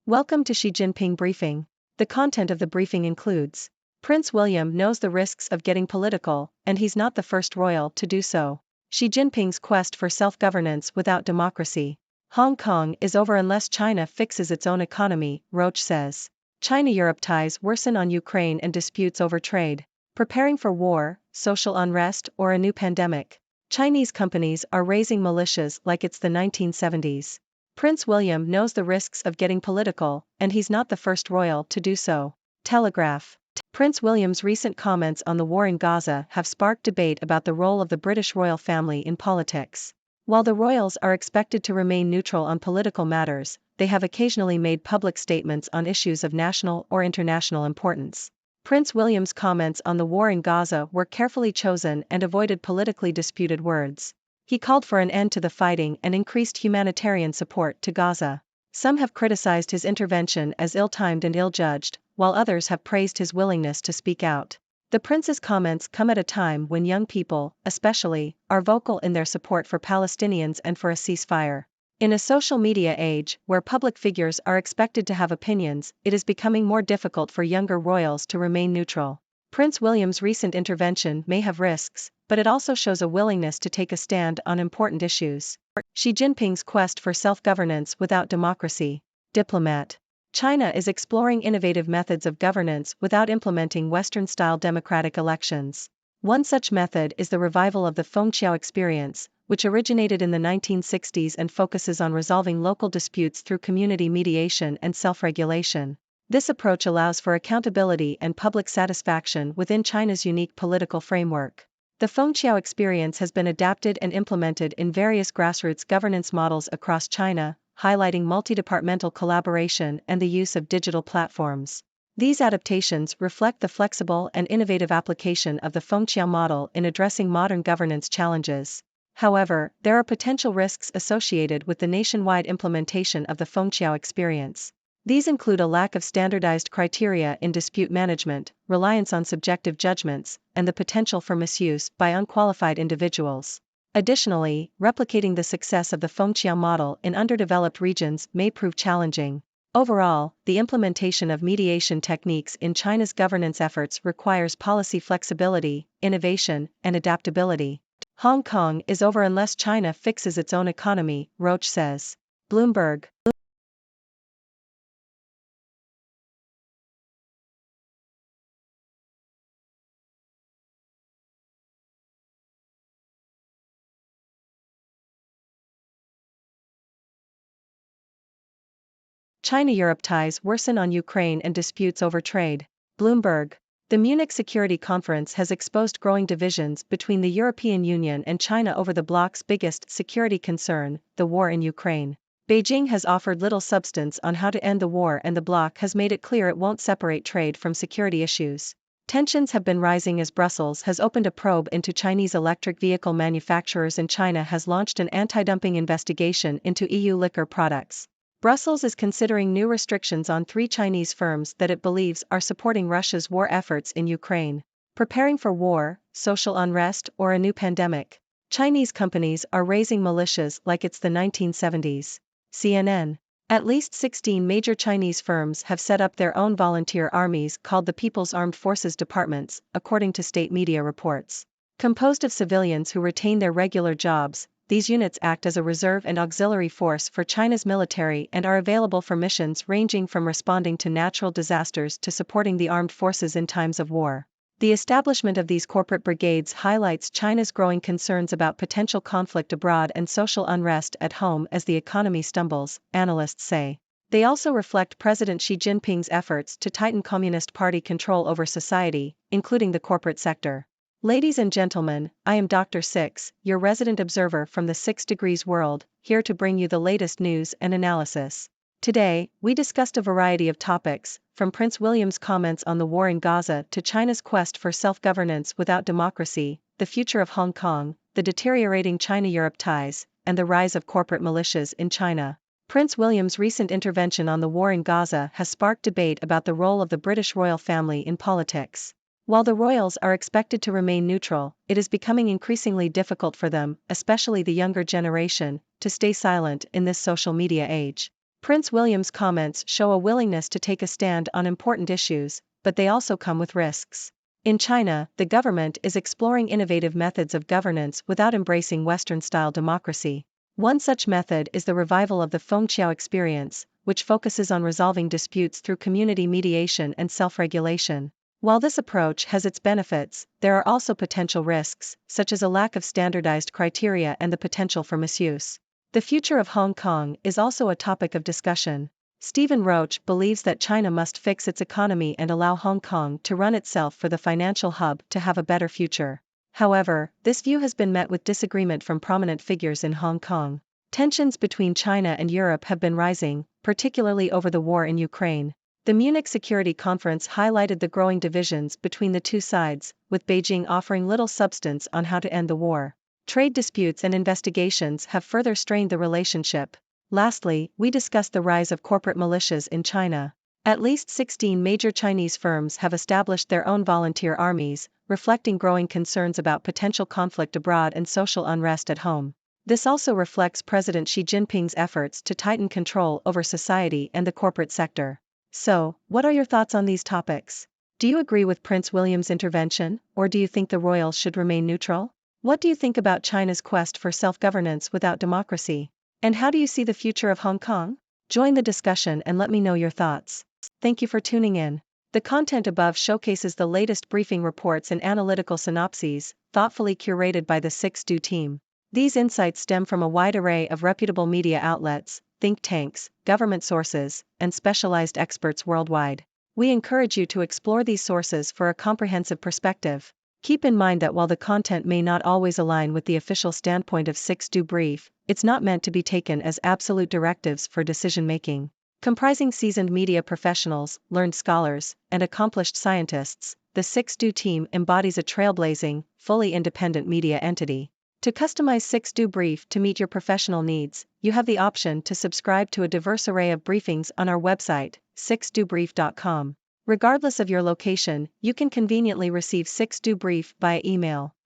Welcome to Xi Jinping briefing. The content of the briefing includes: Prince William knows the risks of getting political, and he's not the first royal to do so. Xi Jinping's quest for self-governance without democracy. Hong Kong is over unless China fixes its own economy, Roche says. China-Europe ties worsen on Ukraine and disputes over trade. Preparing for war, social unrest, or a new pandemic. Chinese companies are raising militias like it's the 1970s. Prince William knows the risks of getting political, and he's not the first royal to do so. Telegraph. Prince William's recent comments on the war in Gaza have sparked debate about the role of the British royal family in politics. While the royals are expected to remain neutral on political matters, they have occasionally made public statements on issues of national or international importance. Prince William's comments on the war in Gaza were carefully chosen and avoided politically disputed words. He called for an end to the fighting and increased humanitarian support to Gaza. Some have criticized his intervention as ill-timed and ill-judged, while others have praised his willingness to speak out. The prince's comments come at a time when young people, especially, are vocal in their support for Palestinians and for a ceasefire. In a social media age where public figures are expected to have opinions, it is becoming more difficult for younger royals to remain neutral. Prince William's recent intervention may have risks, but it also shows a willingness to take a stand on important issues. Xi Jinping's quest for self-governance without democracy. Diplomat. China is exploring innovative methods of governance without implementing Western-style democratic elections. One such method is the revival of the Fengqiao experience, which originated in the 1960s and focuses on resolving local disputes through community mediation and self-regulation. This approach allows for accountability and public satisfaction within China's unique political framework. The Fengqiao experience has been adapted and implemented in various grassroots governance models across China, highlighting multi-departmental collaboration and the use of digital platforms. These adaptations reflect the flexible and innovative application of the Fengqiao model in addressing modern governance challenges. However, there are potential risks associated with the nationwide implementation of the Fengqiao experience. These include a lack of standardized criteria in dispute management, reliance on subjective judgments, and the potential for misuse by unqualified individuals. Additionally, replicating the success of the Fengqiao model in underdeveloped regions may prove challenging. Overall, the implementation of mediation techniques in China's governance efforts requires policy flexibility, innovation, and adaptability. Hong Kong is over unless China fixes its own economy, Roche says. Bloomberg. China-Europe ties worsen on Ukraine and disputes over trade. Bloomberg. The Munich Security Conference has exposed growing divisions between the European Union and China over the bloc's biggest security concern, the war in Ukraine. Beijing has offered little substance on how to end the war, and the bloc has made it clear it won't separate trade from security issues. Tensions have been rising as Brussels has opened a probe into Chinese electric vehicle manufacturers, and China has launched an anti-dumping investigation into EU liquor products. Brussels is considering new restrictions on 3 Chinese firms that it believes are supporting Russia's war efforts in Ukraine. Preparing for war, social unrest, or a new pandemic. Chinese companies are raising militias like it's the 1970s. CNN. At least 16 major Chinese firms have set up their own volunteer armies called the People's Armed Forces Departments, according to state media reports. Composed of civilians who retain their regular jobs, these units act as a reserve and auxiliary force for China's military and are available for missions ranging from responding to natural disasters to supporting the armed forces in times of war. The establishment of these corporate brigades highlights China's growing concerns about potential conflict abroad and social unrest at home as the economy stumbles, analysts say. They also reflect President Xi Jinping's efforts to tighten Communist Party control over society, including the corporate sector. Ladies and gentlemen, I am Dr. Six, your resident observer from the 6 Degrees world, here to bring you the latest news and analysis. Today, we discussed a variety of topics, from Prince William's comments on the war in Gaza to China's quest for self-governance without democracy, the future of Hong Kong, the deteriorating China-Europe ties, and the rise of corporate militias in China. Prince William's recent intervention on the war in Gaza has sparked debate about the role of the British royal family in politics. While the royals are expected to remain neutral, it is becoming increasingly difficult for them, especially the younger generation, to stay silent in this social media age. Prince William's comments show a willingness to take a stand on important issues, but they also come with risks. In China, the government is exploring innovative methods of governance without embracing Western-style democracy. One such method is the revival of the Fengqiao experience, which focuses on resolving disputes through community mediation and self-regulation. While this approach has its benefits, there are also potential risks, such as a lack of standardized criteria and the potential for misuse. The future of Hong Kong is also a topic of discussion. Stephen Roach believes that China must fix its economy and allow Hong Kong to run itself for the financial hub to have a better future. However, this view has been met with disagreement from prominent figures in Hong Kong. Tensions between China and Europe have been rising, particularly over the war in Ukraine. The Munich Security Conference highlighted the growing divisions between the two sides, with Beijing offering little substance on how to end the war. Trade disputes and investigations have further strained the relationship. Lastly, we discussed the rise of corporate militias in China. At least 16 major Chinese firms have established their own volunteer armies, reflecting growing concerns about potential conflict abroad and social unrest at home. This also reflects President Xi Jinping's efforts to tighten control over society and the corporate sector. So, what are your thoughts on these topics? Do you agree with Prince William's intervention, or do you think the royals should remain neutral? What do you think about China's quest for self-governance without democracy? And how do you see the future of Hong Kong? Join the discussion and let me know your thoughts. Thank you for tuning in. The content above showcases the latest briefing reports and analytical synopses, thoughtfully curated by the 6Do team. These insights stem from a wide array of reputable media outlets, think tanks, government sources, and specialized experts worldwide. We encourage you to explore these sources for a comprehensive perspective. Keep in mind that while the content may not always align with the official standpoint of 6Do Brief, it's not meant to be taken as absolute directives for decision-making. Comprising seasoned media professionals, learned scholars, and accomplished scientists, the 6Do team embodies a trailblazing, fully independent media entity. To customize 6Do Brief to meet your professional needs, you have the option to subscribe to a diverse array of briefings on our website, 6dobrief.com. Regardless of your location, you can conveniently receive 6Do Brief via email.